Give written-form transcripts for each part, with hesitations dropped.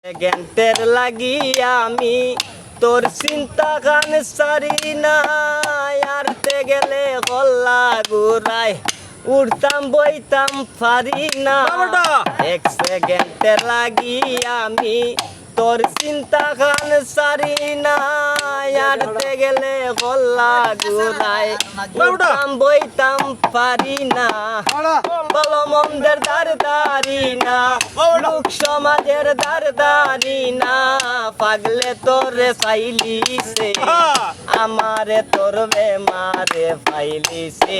সেকেন্ডের লাগি আমি তোর চিন্তা গান সারি না আরতে গেলে গল্লা গুড়াই উড়তাম বইতাম পারি না এক সেকেন্ডের লাগি আমি তোর চিন্তা গান সারি না আরতে গেলে গল্লা গুড়াই উড়তাম বইতাম পারি না বলো মন্দের দারদারি না লোক সমাজের দারদারি না পাগলে তোরে ফাইলিছে আমারে তোর বেমারে ফাইলিছে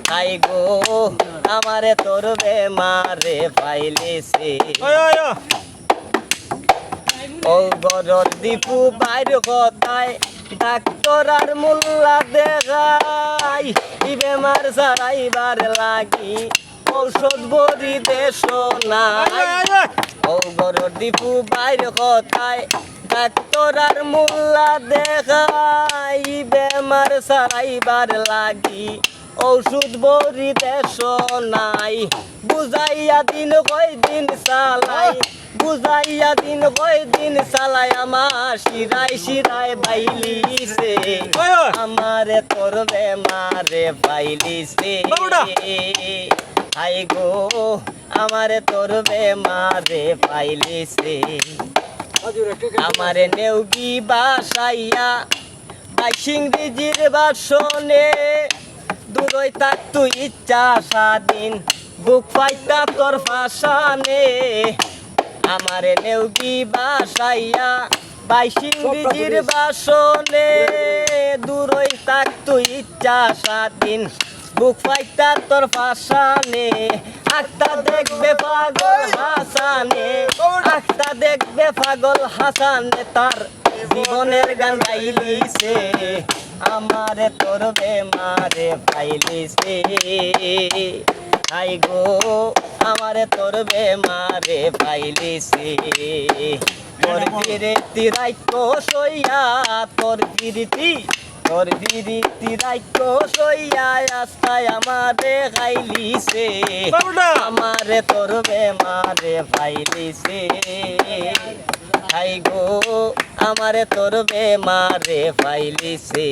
তাই গো আমারে তোর বেমারে ফাইলিছে ও গরর দীপু বাইর কথায় ডাক্তার আর মোল্লা দেখাই ই বেমার সারাইবার লাগি ঔষধ বড়ি দেশ নাই ও গরর দীপু বাইর কথায় ডাক্তার আর মোল্লা দেখাই ই বেমার সারাইবার লাগি ঔষধ বড়ি দেশ নাই বুঝাইয়া দিন কয় দিন চালাই বুঝাইয়া দিন কয় দিন চালাই আমার শিরাই শিরাই বাইলিছে আমারে তোর বেমারে বাইলিছে হাই গো আমারে তোর বেমারে বাইলিছে আমারে নেউগি বাসাইয়া ইংরেজির বাসনে দূরই থাক তুই ইচ্ছা স্বাধীন বুক পাইতা তোর ফাঁসানে আমারে নেউগি বাসাইয়া ইংরেজির বাসনে দূরই থাক তুই ইচ্ছা স্বাধীন বুক পাইতা তোর ফাঁসানে আখতা দেখবে পাগল হাসানে আখতা দেখবে পাগল হাসানে তার জীবনের গান গাইলিছে আমারে তোর বেমারে ফাইলিছে হাই গো আমারে তোর বেমারে ফাইলিছে তোর বিরতি রাইকো সইয়া তোর বিরতি রাইকো সইয়া আস্তায় আমারে খাইলিছে আমারে তোর বেমারে ফাইলিছে হাই গো আমারে তোর বেমারে ফাইলিছে।